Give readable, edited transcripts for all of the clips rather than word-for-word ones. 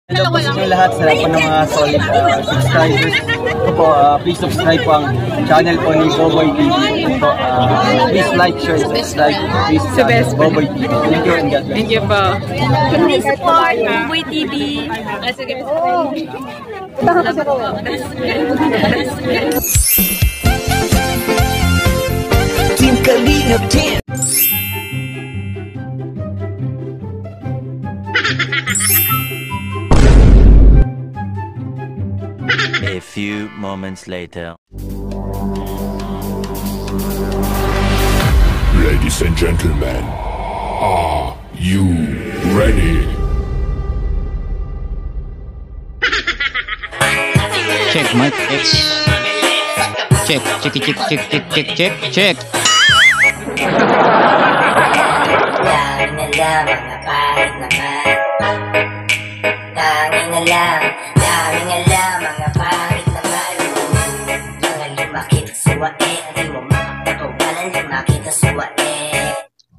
Hello po sa inyo lahat, sa lahat po ng mga solid subscribers. Ito po, please subscribe po ang channel po ni Boboy TV. Ito, please like, share, subscribe. Please Boboy TV. Thank you and God bless. Thank you po. Please support Boboy TV. Sige. Team Kalingap Team. A few moments later. Ladies and gentlemen, are you ready? Check mic X. Check.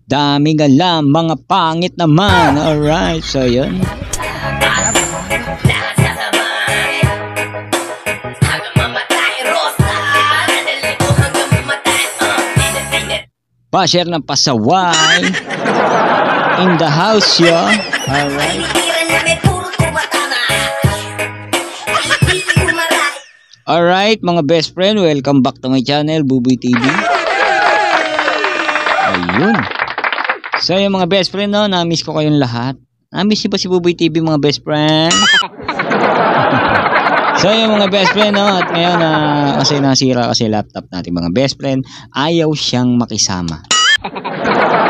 Daming alam, mga pangit naman. Alright, so yun. Pa-share ng pasaway. In the house, yo. Alright. Alright, mga best friend, welcome back to my channel, Boboy TV. Ayun. So yung mga best friend, no, na-miss ko kayong lahat. Na-miss ba si Boboy TV, mga best friend? So yung mga best friend, no, at ngayon kasi nasira kasi laptop natin, mga best friend, ayaw siyang makisama.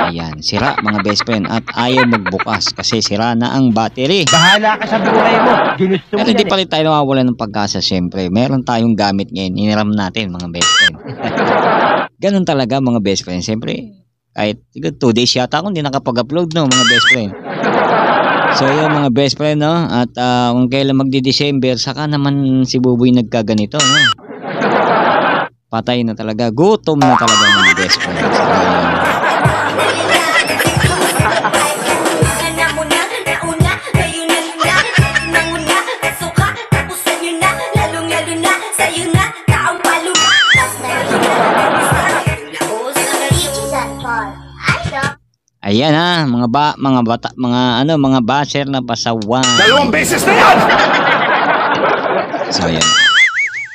Ayan, sira mga best friend at ayaw magbukas kasi sira na ang battery. Bahala ka sa buhay mo. Ginusto mo. Pero hindi pa rin tayo nawawala ng pag-asa, syempre. Meron tayong gamit ngayon, iniram natin mga best friend. Ganun talaga mga best friend, syempre. Kahit 2 days yata ako hindi nakapag-upload, no, mga best friend. So yun mga best friend, no, at kung kailan magdi-December, saka naman si Boboy nagkaganito, no. Patay na talaga, gutom na talaga mga best friend. So, ayan ha, mga basher na pasawan. 2 beses na yan! So ayan.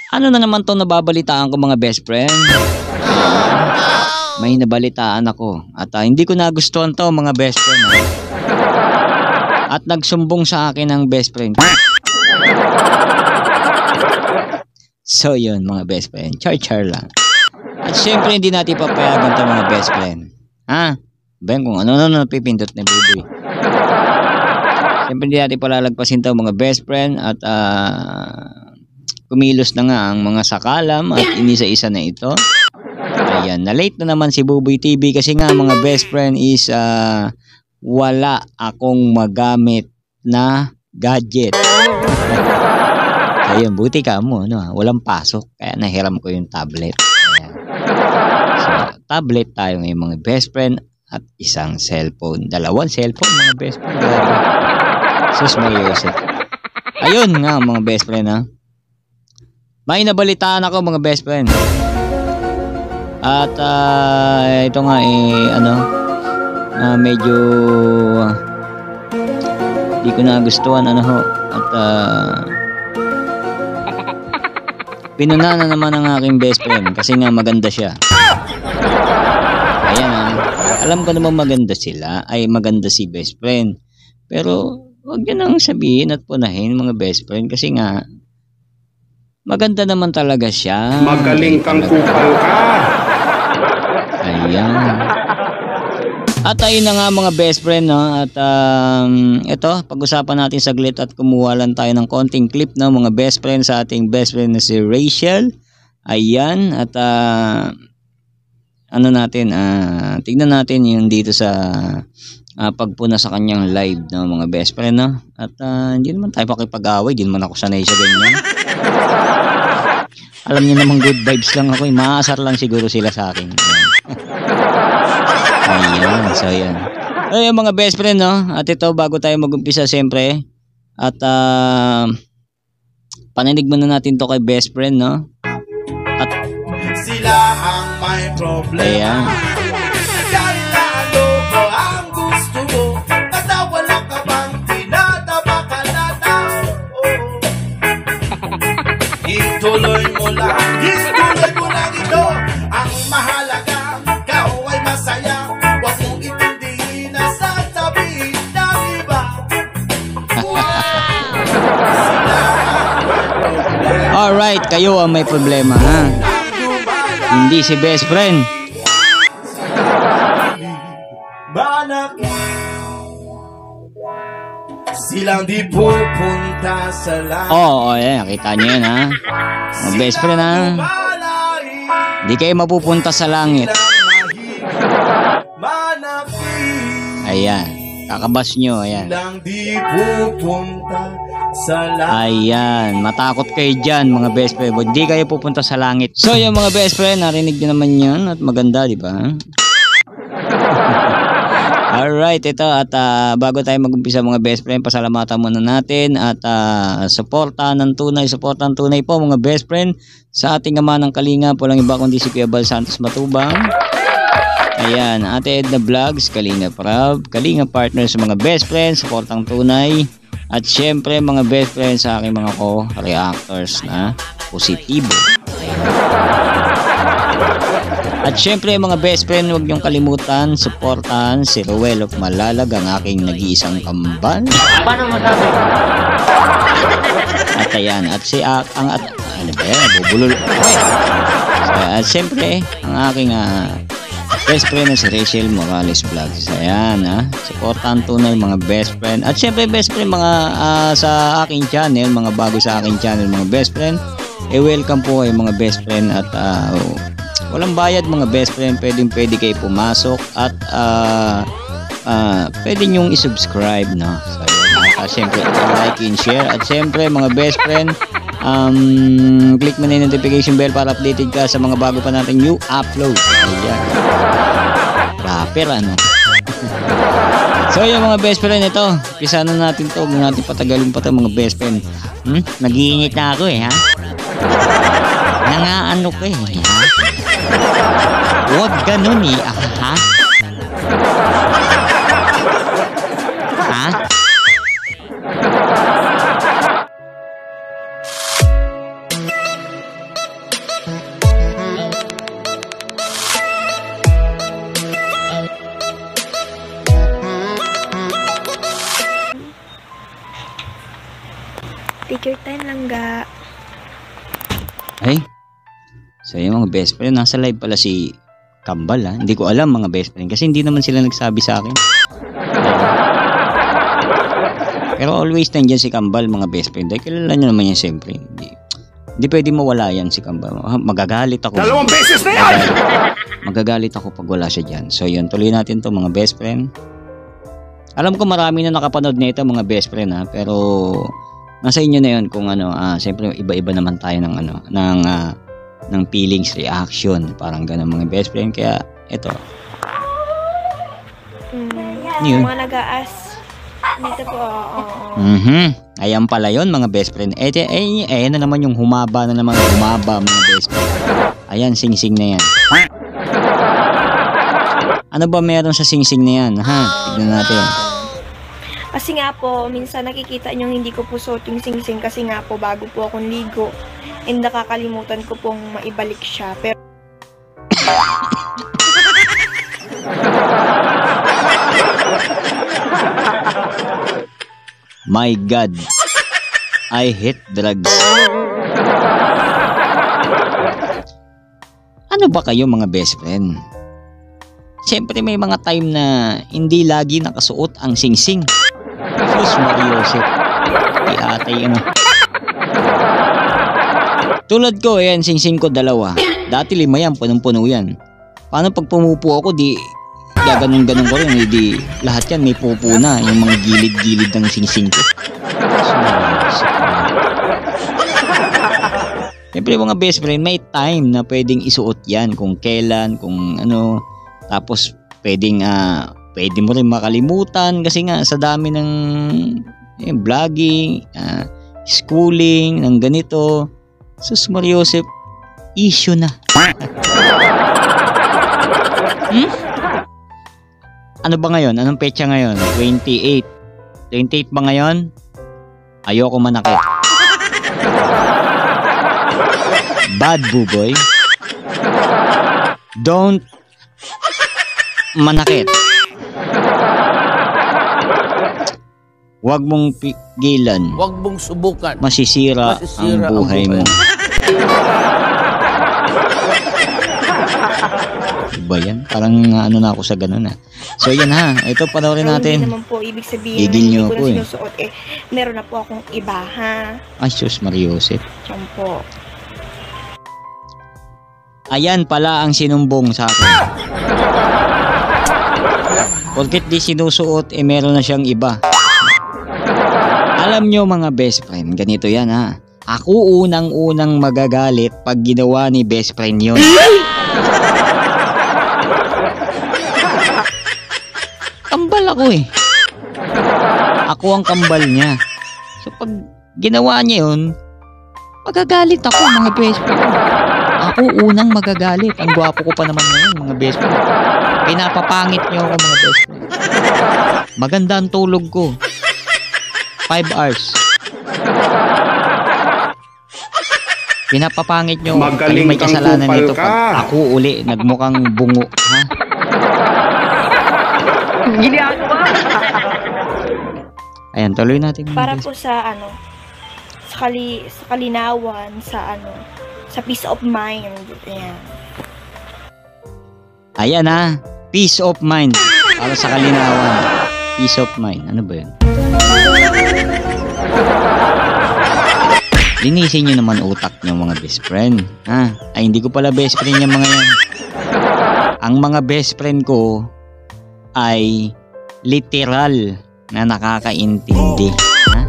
Ano na naman to nababalitaan ko mga best friend? May nabalitaan ako. At hindi ko nagustuhan to mga best friend. At nagsumbong sa akin ang best friend. So yun mga best friend. Char lang. At syempre hindi natin papayagan to mga best friend. Ha? Ben kung ano pipindot ni Boboy. Siyempre hindi natin palalagpasin to mga best friend at kumilos na nga ang mga sakalam at inisa-isa na ito. Ayan, na late na naman si Boboy TV kasi nga mga best friend is wala akong magamit na gadget. Ayun, buti ka mo, no? Walang pasok kaya nahiram ko yung tablet. Ayan. So, tablet tayo ngayon mga best friend at isang cellphone. 2 cellphone mga best friend. Sus Mariosep. Ayun nga mga best friend ha. May nabalitaan ako mga best friend. At ito nga medyo di ko nagustuhan at pinuna na naman ang aking best friend kasi nga maganda siya. Ayan alam ko naman maganda si best friend. Pero wag niyo nang sabihin at punahin mga best friend kasi nga maganda naman talaga siya. Magaling kang kupal ka. Ayan. At ayun na nga mga best friend, no? At ito, pag-usapan natin saglit at kumuha lang tayo ng konting clip, no, mga best friend sa ating best friend na si Rachel. Ayan. At tignan natin yung dito sa pagpuna sa kanyang live, no, mga best friend, no? At hindi naman tayo pakipag-away, hindi naman ako sanay sa ganyan. Alam niyo namang good vibes lang ako, maasar lang siguro sila sa akin. Ayan, so ayan. Ayun mga best friend, no? At ito, bago tayo mag-umpisa, siyempre, At paninig muna natin to kay best friend, no? At sila ang may problema. ayan. Kahit na ano ba ang gusto mo, natawala ka bang tinataba ka na tao? Ituloy mo lang ito. Ang mahalaga, ikaw ay masaya. Huwag mong itindihin na sasabihin ng iba. Alright, kayo ang may problema, ha? Hindi si best friend. Silang di pupunta sa langit. Oo, ayan, nakita nyo yan, ha? Mga best friend, ha? Di kayo mapupunta sa langit. Ayan, kakabas nyo, ayan. Silang di pupunta sa langit. Ayan, matakot kayo dyan, mga best friend. Hindi kayo pupunta sa langit. So, yung mga best friend, narinig nyo naman yan at maganda, di ba? Alright, ito at bago tayo mag-umpisa mga best friend, pasalamatan muna natin at suporta ng tunay po mga best friend sa ating ama ng Kalinga, walang iba kundi si Kuya Bal Santos Matubang. Ayan, Ate Edna Vlogs, Kalinga Prab, Kalinga Partners, mga best friend, suportang tunay. At syempre mga best friend sa aking mga co-reactors na positibo. At syempre mga best friend, huwag niyong kalimutan, supportan si Ruel of Malalag, ang aking nag-iisang kambal. Paano mo sabi? At ayan, at si ano ba yan, bubulol. At syempre, ang aking best friend na si Rachel Morales Vlogs. Ayan, supportan tunay mga best friend. At syempre best friend mga sa aking channel, mga bago sa aking channel mga best friend, welcome po kayo mga best friend. At walang bayad mga best friend, pwede kayo pumasok at pwede nyong i-subscribe, no? So at syempre like and share. At syempre mga best friend, click mo na yung notification bell para updated ka sa mga bago pa nating new upload. Ayan, rapper ano. So yung mga best friend, ito pisa na natin to, huwag natin patagalin pa to mga best friend. Nag-iinit na ako ha. Nangaano ko ha. Huwag ganun ha? Ha? Take your time lang ga. Ay, so yung mga best friend, nasa live pala si Kambal ha. Hindi ko alam mga best friend kasi hindi naman sila nagsabi sa akin. Pero always nandiyan si Kambal mga best friend. Dahil kilala nyo naman yan siyempre. Hindi pwede mawala yan si Kambal. Magagalit ako. 2 beses na yan! Magagalit ako pag wala siya dyan. So yun, tuloy natin to mga best friend. Alam ko marami na nakapanood nito mga best friend ha. Pero nasa inyo na yun kung siyempre iba-iba naman tayo ng ng feelings, reaction, parang ganun mga best friend. Kaya ito yun. Mga nag-aas dito po. Ayan pala yun mga best friend. Ayan na naman yung humaba mga best friend. Ayan, sing-sing na yan. Ano ba meron sa sing-sing na yan ha? Tignan natin. Kasi nga po, minsan nakikita nyo hindi ko po suot yung sing-sing kasi nga po bago po akong ligo. And nakakalimutan ko pong maibalik siya. Pero My God, I hate drugs. Ano ba kayo mga best friend? Siyempre may mga time na hindi lagi nakasuot ang sing-sing. Sus Mariosep, di atay tulad ko, ayan, sing-sing ko 2. Dati 5 yan, punong-puno yan. Paano pag pumupo ako, di ganun-ganun ko rin, di lahat yan may pupo na, yung mga gilid-gilid ng sing-sing ko. Siyempre mga best friend, may time na pwedeng isuot yan kung kailan, kung ano. Tapos pwede mo rin makalimutan kasi nga sa dami ng vlogging, schooling, ng ganito. Sus Mariosep, issue na. Ano ba ngayon? Anong petsa ngayon? 28. 28 ba ngayon? Ayoko manakit. Bad buboy. Don't manakit. Huwag mong pigilan. Huwag mong subukan. Masisira ang buhay mo. Iba yan? Parang ano na ako sa ganun ha. So yan ha, ito panoorin natin. Hindi naman po ibig sabihin Gigil niyo na ako, hindi ko na sinusuot meron na po akong iba ha. Ay, Sus Mariosep. Diyan po. Ayan pala ang sinumbong sa akin. Porket di sinusuot, meron na siyang iba. Alam nyo mga best friend, ganito yan ha. Ako unang-unang magagalit pag ginawa ni best friend yun. Kambal ako eh. Ako ang kambal niya. So pag ginawa niya yun, magagalit ako mga best friend. Ako unang magagalit. Ang gwapo ko pa naman ngayon mga best friend. Pinapapangit niyo ako mga best friend. Maganda ang tulog ko. 5 hours. Pinapapangit niyo. Magaling May kang kasalanan kupal nito ka. pag ako uli nagmukhang bungo. Ha? Ayan, tuloy natin. mga Para best po sa sa kalinawan, sa sa peace of mind. Ayan. Ayan ha, peace of mind. Para sa kalinawan, peace of mind. Ano ba yun? Linisin nyo naman utak nyo mga best friend. Ha? Ay, hindi ko pala best friend yung mga yan. Ang mga best friend ko ay literal na nakakaintindi. Ha?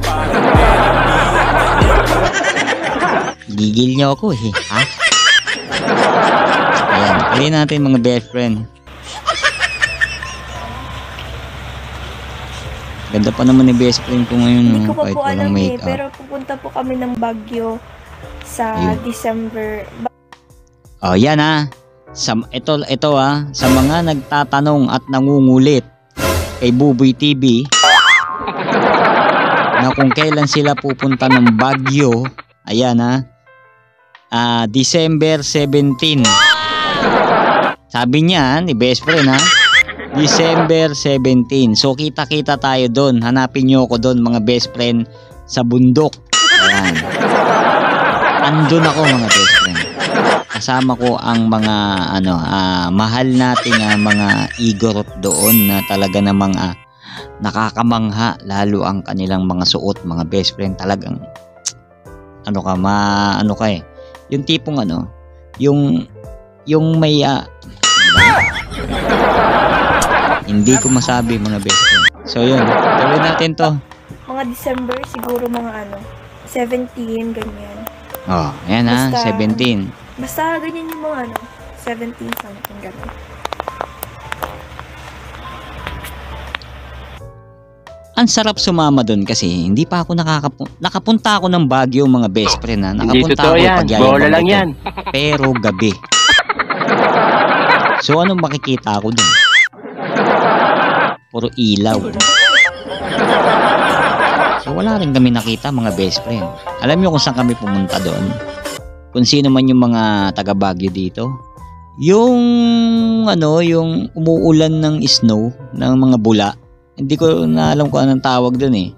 Gigil nyo ako eh. Ha? Ayan, tuloy natin mga best friend. Ganda pa naman ni best friend ko ngayon. Hindi ko pa kahit po walang alam makeup. pero pupunta po kami ng Baguio sa Ayun. December. Oh, yan ha. Ito ha, sa mga nagtatanong at nangungulit kay Buboy TV na kung kailan sila pupunta ng Baguio, ayan ha. December 17. Sabi niya ni best friend ha, December 17. So kita-kita tayo doon. Hanapin niyo ako doon mga best friend sa bundok. Ayan. Andun ako mga best friend. Kasama ko ang mga mahal nating mga igorot doon na talaga namang nakakamangha, lalo ang kanilang mga suot mga best friend. Talagang yung tipong yung may hindi ko masabi mga best friend. So yun, tuloy natin to. Mga December siguro mga 17 ganyan. Oh, ayan ha, Basta, 17. Basta ganyan yung mga 17 something ganun. Ang sarap sumama doon kasi hindi pa ako nakapunta ako ng Baguio mga best friend ha. Nakapunta ako pagyayabang lang yan. Pero gabi. So anong makikita ako doon? Puro ilaw. So wala rin kami nakita mga best friend. Alam niyo kung saan kami pumunta doon? Kung sino man yung mga taga Baguio dito? Yung yung umuulan ng snow, ng mga bula. Hindi ko na alam kung anong tawag doon eh.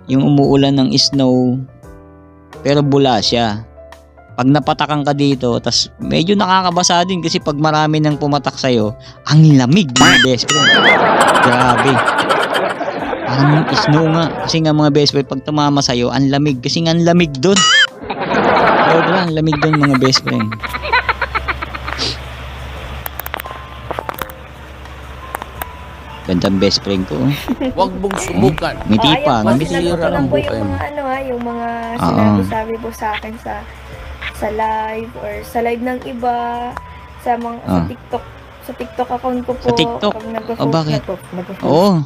Yung umuulan ng snow pero bula siya. Pag napatakan ka dito, tas medyo nakakabasa din kasi pag marami nang pumatak sa'yo, ang lamig mga best friend. Grabe. Parang snow nga. Kasi nga mga best friend, pag tumama sa'yo, ang lamig. Kasi nga ang lamig doon. Sobra, ang lamig doon mga best friend. Gandang best friend ko. Huwag mong subukan. May tipa. Ayan, Masisira ang po buhay yung mo. mga yung mga Oo. sinabi po sa akin sa live or sa live ng iba sa mga sa TikTok account ko po. Sa TikTok? Pag Oh, bakit? nagpo-post. Oo.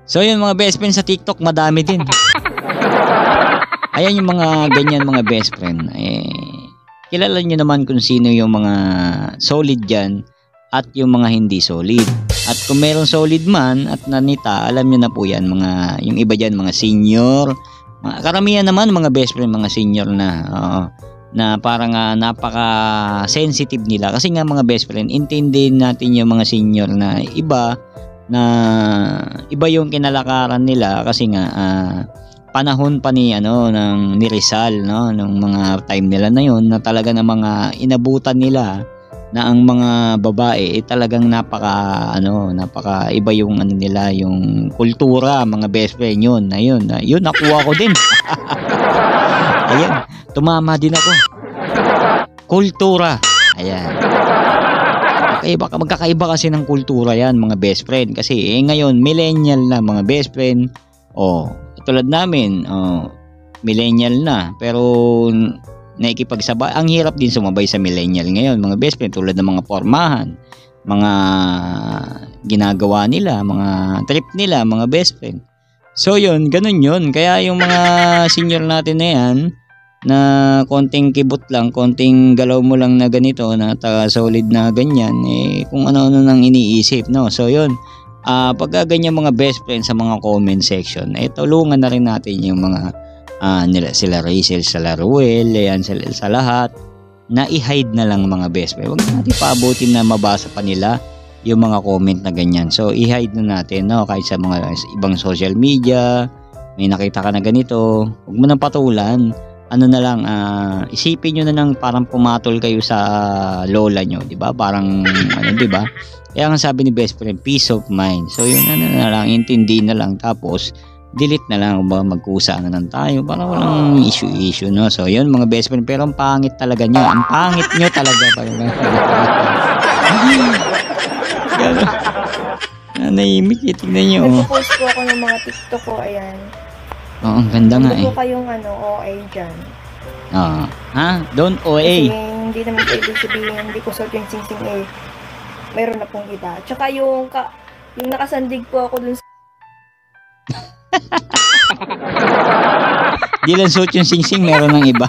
So yun mga best friend sa TikTok, madami din. Ayan yung mga ganyan mga best friend. Kilala nyo naman kung sino yung mga solid dyan at yung mga hindi solid. At kung meron solid man at nanita, alam nyo na po yan, yung iba dyan, mga senior. Karamihan naman mga best friend, mga senior na. Na parang napaka-sensitive nila. Kasi nga mga best friend, intindihin natin yung mga senior na iba yung kinalakaran nila kasi nga panahon pa ni Rizal, no, nung mga time nila na yun, na talaga na mga inabutan nila na ang mga babae talagang napaka iba yung nila, yung kultura, mga best friend yun nakuha ko din. Ayan, tumama din ako. Kultura. Ayan. Magkakaiba kasi ng kultura yan mga best friend. Kasi ngayon, millennial na mga best friend. Tulad namin, millennial na. Pero nakikipagsabay. Ang hirap din sumabay sa millennial ngayon mga best friend. Tulad ng mga pormahan, mga ginagawa nila, mga trip nila, mga best friend. So yun, ganun yun. Kaya yung mga senior natin na yan, na konting kibot lang, konting galaw mo lang na ganito, na solid na ganyan, kung ano-ano nang iniisip, no? So yun, pagka ganyan mga best friends sa mga comment section, tulungan na rin natin yung mga sila Rachel, sila Ruel, yan, sa lahat, na i-hide na lang mga best friend. Huwag natin paabutin na mabasa pa nila yung mga comment na ganyan. So i-hide na natin, no? Kahit sa mga ibang social media, may nakita ka na ganito, huwag mo nang patulan. Ano na lang, isipin nyo na lang parang pumatol kayo sa lola nyo, di ba? Parang, di ba? Kaya nga sabi ni best friend, peace of mind. So yun na lang, intindi na lang. Tapos, delete na lang, magkusa na lang tayo para walang issue, no? So yun mga best friend, pero ang pangit talaga nyo. Ang pangit nyo talaga. Naimik, tignan nyo. Nag-post ko ako ng mga TikTok ko, ayan. Oo, ang ganda nga Hindi ko kayong OA dyan. Don't OA. Kasi hindi naman sa ibig sabihin, hindi ko suot yung sing-sing mayroon na pong iba. Tsaka yung nakasandig po ako dun sa... Di lang suot yung sing-sing, meron ng iba.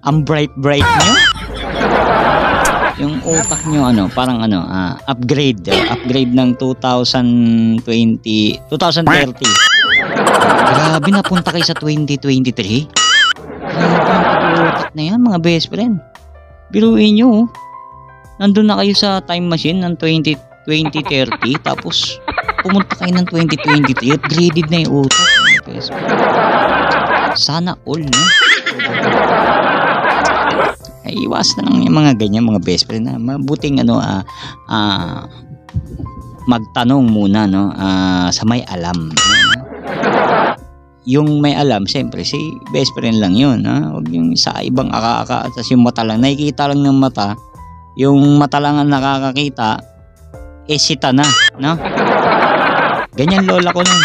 Ang bright nyo. Yung utak nyo, parang upgrade ng 2030. Grabe, napunta kayo sa 2023. Grabe ang pag-utak na yan mga best friend. Biruin nyo, nandun na kayo sa time machine ng 2030, tapos pumunta kayo ng 2023, upgraded na yung utak mga best friend. Sana all, no? Iwas na lang yung mga ganyan mga best friend, na mabuting magtanong muna, no, sa may alam. Yung may alam, siyempre si best friend lang yun, huwag yung sa ibang aka-aka, at yung mata lang, nakikita lang ng mata, yung mata lang ang nakakakita, sita na, no? Ganyan lola ko nun.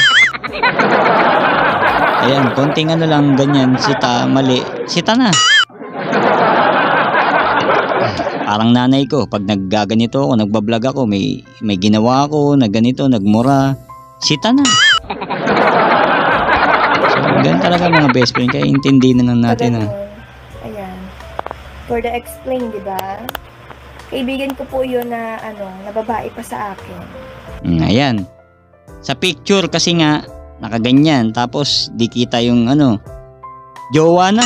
Ayan, konting lang, ganyan, sita, mali, sita na. Parang nanay ko, pag naggaganito ako, nagbablog ako, may ginawa ako, na ganito, nagmura, sita na. So, ganun talaga mga best friend, kaya intindi na lang natin. Ayan. For the explain, di ba? Kaibigan ko po yun na, na babae pa sa akin. Ayan. Sa picture kasi nga, nakaganyan, tapos di kita yung jowa na.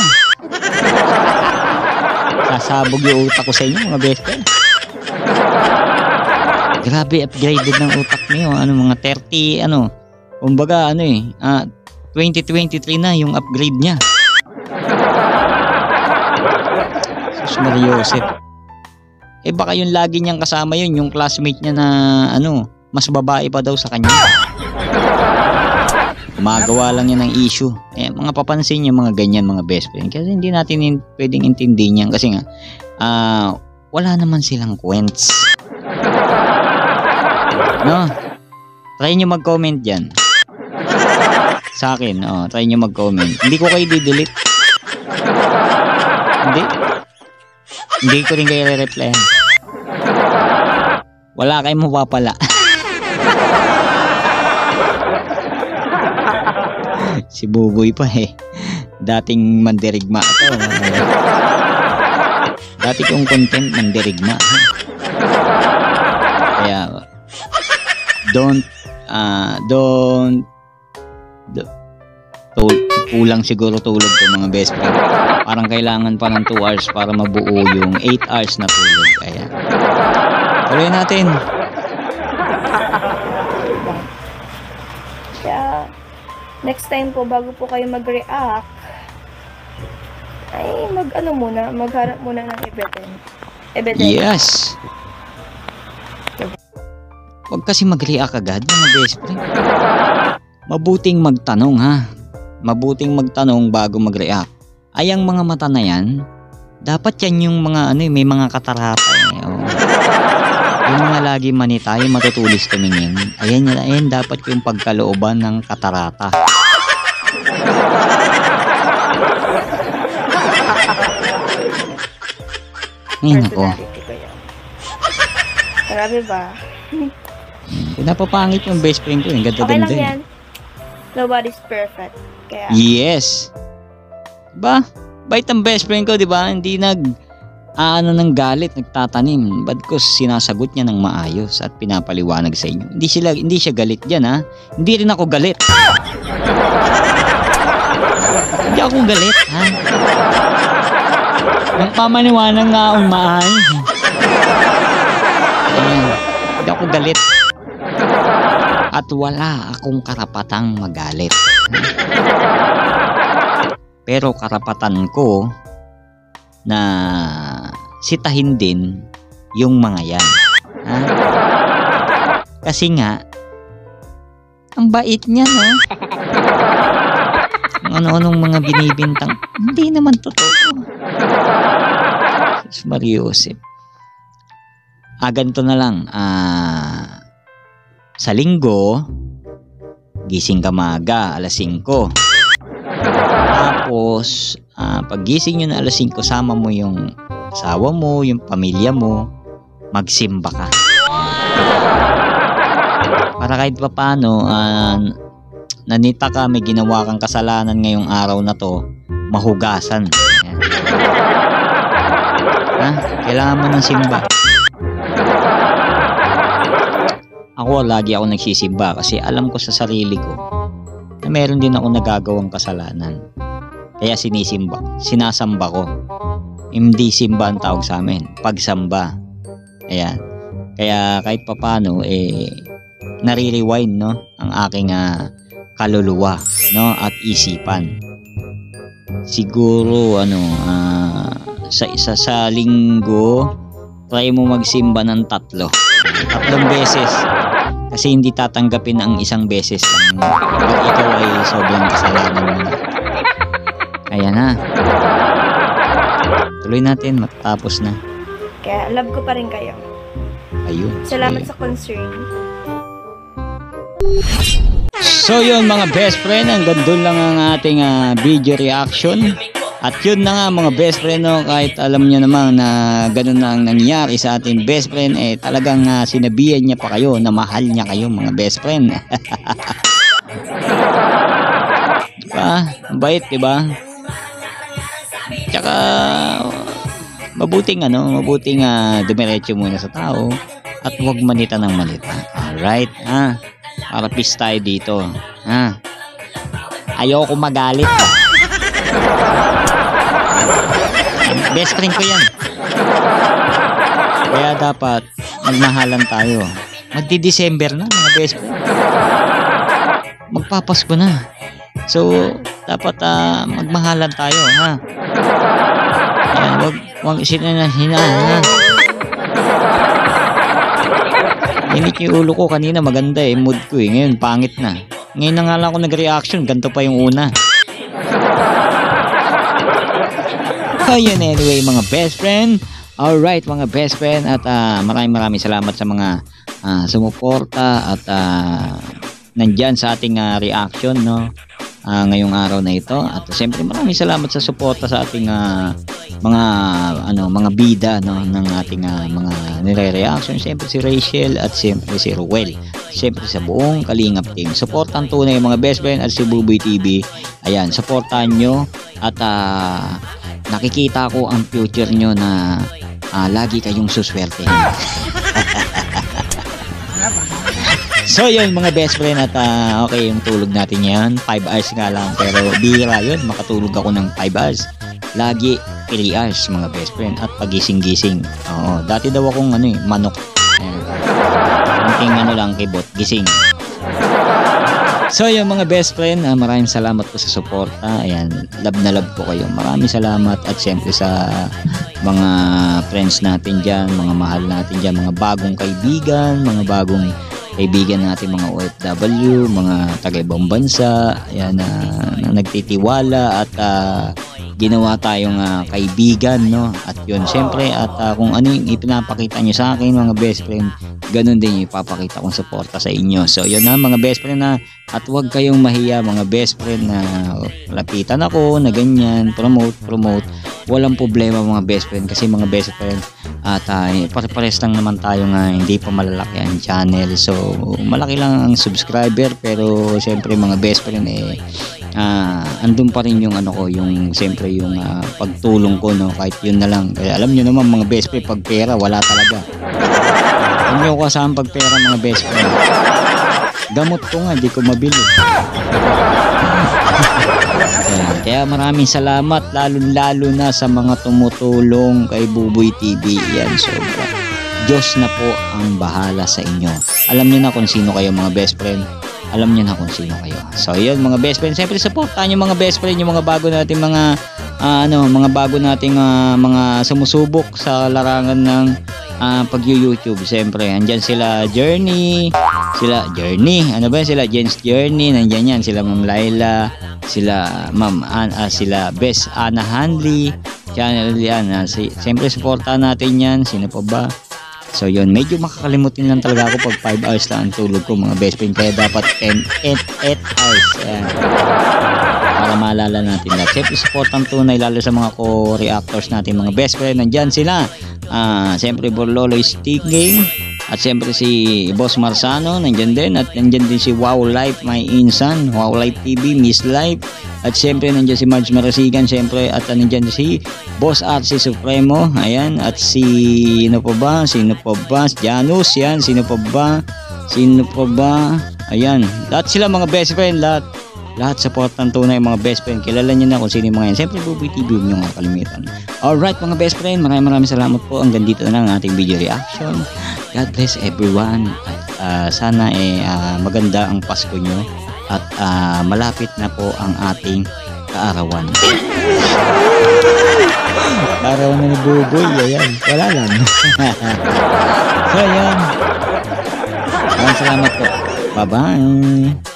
Sasabog yung utak ko sa inyo mga best friend. Grabe, upgraded ng utak niyo. Mga 30, kumbaga 2023 na yung upgrade niya. Sus Maria Joseph. Baka yung lagi niyang kasama yung classmate niya na mas babae pa daw sa kanya. Gumagawa lang yan ng issue. Mga papansin niyo mga ganyan mga best friend. Kasi hindi natin pwedeng intindihin yan. Kasi nga, wala naman silang kwents. No? Try nyo mag-comment dyan. Sa akin, try nyo mag-comment. Hindi ko kayo di-delete. Hindi ko rin kayo re-replyan. Wala kayong mapapala. Si Buboy pa eh. Dating mandirigma ito. Dati kong content mandirigma. Kaya kulang siguro tulog ko mga best friend. Parang kailangan pa ng 2 hours para mabuo yung 8 hours na tulog. Kaya tuloy natin. Kaya next time po, bago po kayo mag-react, ay maghanap muna ng evidence. Yes. Huwag kasi mag-react agad mga best friend. Mabuting magtanong ha. Mabuting magtanong bago mag-react. Ay ang mga mata na yan, dapat yan yung mga may mga katarata eh. Oh. Yung mga lagi manita, yung matutulis tumingin. Ayan dapat yung pagkalooban ng katarata. Ngayon ako. Grabe ba? Napapangit yung best friend ko. Ganda Okay din lang din. yan. Nobody's perfect. Kaya, Yes. Ba? Bait ang best friend ko, di ba? Hindi ng galit, nagtatanim. Ba't ko sinasagot niya ng maayos at pinapaliwanag sa inyo. Hindi siya galit diyan ha. Hindi rin ako galit. Hindi ako galit ha. Nagpamaniwanag nga akong maayos. Hindi ako galit. At wala akong karapatang magalit. Pero karapatan ko na sitahin din yung mga yan. Ha? Kasi nga, ang bait niya, no? Ano-anong mga binibintang, hindi naman totoo. Jesus Mariosep. Ganito na lang. Sa linggo, gising ka maaga, alas 5. Tapos, paggising nyo na alas 5, sama mo yung asawa mo, yung pamilya mo, magsimba ka. Para kahit pa paano, nanita ka, may ginawa kang kasalanan ngayong araw na to, mahugasan. Ayan. Ha? Kailangan mo ng simba. Ako, lagi ako nagsisimba kasi alam ko sa sarili ko na meron din ako nagagawang kasalanan. Kaya sinasamba ko. Hindi simba ang tawag sa amin, pagsamba. Ayan. Kaya kahit papano nare-rewind no ang aking kaluluwa no at isipan. Siguro sa linggo try mo magsimba ng 3 beses. Kasi hindi tatanggapin ang 1 beses lang. Pag ikaw ay sobrang kasalanan mo na. Ayan na. Tuloy natin, matapos na. Kaya love ko pa rin kayo. Ayun. Salamat sa concern. So yun mga best friend, hanggang doon lang ang ating video reaction. At yun na nga mga best friend, no, kahit alam nyo naman na ganun na ang nangyari sa ating best friend, talagang sinabihan niya pa kayo na mahal niya kayo mga best friend. Diba? Bait, diba? Tsaka mabuting dumiretso muna sa tao at huwag manita ng manita. Alright, para peace tayo dito. Ayoko magalit. Best friend ko yan. Kaya dapat magmahalan tayo. Magdi-December na mga best friend. Magpapasko na. So dapat magmahalan tayo ha. Ayan, wag hina. Init yung ulo ko kanina, maganda mood ko ngayon pangit na. Ngayon na nga lang ako nag-reaction, ganito pa yung una. Ayun, anyway mga best friend. Alright mga best friend, at maraming salamat sa mga sumuporta at nandyan sa ating reaction no. ngayong araw na ito. At siyempre maraming salamat sa suporta sa ating mga bida, no, ng ating mga nire-reaction. Siyempre si Rachel at siyempre si Ruel. Siyempre sa buong Kalingap team. Supportan tunay mga best friend at si Buboy TV. Ayan, supportan nyo at nakikita ko ang future nyo na lagi kayong suswerte. So yun mga best friend, at okay yung tulog natin yan, 5 hours nga lang, pero bihira yun, makatulog ako ng 5 hours. Lagi 3 hours mga best friend, at pagising-gising. Oo, dati daw akong manok. Ayan. Lang kibot, gising. So yun mga best friend, maraming salamat po sa suporta. Ayan, love na love po kayo. Maraming salamat, at syempre sa mga friends natin dyan, mga mahal natin dyan, mga bagong kaibigan, mga bagong kaibigan natin, mga OFW, mga taga-ibang bansa, ayan, na nagtitiwala at ginawa tayong kaibigan, no? At yun, syempre, at kung ano yung ipinapakita nyo sa akin mga best friend, ganun din yung ipapakita kong suporta sa inyo. So yun na mga best friend, at huwag kayong mahiya mga best friend na lapitan ako na ganyan, promote, walang problema mga best friend, kasi mga best friend at pare-pares lang naman tayo nga, hindi pa malalaki ang channel. So malaki lang ang subscriber, pero syempre mga best friend andun pa rin yung yung siyempre yung pagtulong ko, no, kahit yun na lang. Kaya alam nyo naman mga best friend, pag pera wala talaga. Alam nyo ko saan pag pera mga best friend, gamot ko nga, di ko mabili. Kaya maraming salamat, lalo na sa mga tumutulong kay Buboy TV. Yan, sobra. Diyos na po ang bahala sa inyo. Alam niyo na kung sino kayo mga best friend. Alam niyo na kung sino kayo. So yun mga best friend, siyempre supportahan niyo mga best friend, yung mga bago nating mga mga sumusubok sa larangan ng pag-YouTube. Siyempre andyan sila Journey, sila Jens Journey, nandyan yan, sila Ma'am Laila, sila Ma'am sila Best Ana Hanley channel yan. Siyempre supportahan natin yan. Sino pa ba? So yun, medyo makakalimutin lang talaga ako pag 5 hours lang ang tulog ko mga best friend, kaya dapat 8 hours. Ayan. Para maalala natin lahat. Siyempre supportan tunay, lalo sa mga co-reactors natin mga best friend. Nandyan sila, siyempre Borlolo Stinging, at siyempre si Boss Marsano nandyan din, at nandyan din si Wow Life, my insan, Wow Life TV, Miss Life, at siyempre nandyan si Marge Marasigan, siyempre, at nandyan si Boss RC Supremo, ayan, at sino pa ba, Janus, yan, sino pa ba, ayan, lahat sila mga best friend, lahat supportan tunay mga best friend. Kilala nyo na kung sino yung mga yan. Siyempre Buboy TV, huwag nyo nga kalimitan. Alright mga best friend, maraming salamat po. Hanggang dito na lang ang ating video reaction. God bless everyone. At sana maganda ang Pasko nyo. At malapit na po ang ating kaarawan. Kaarawan na ni Buboy, ayan. Wala lang. So ayan. Maraming salamat po. Bye-bye.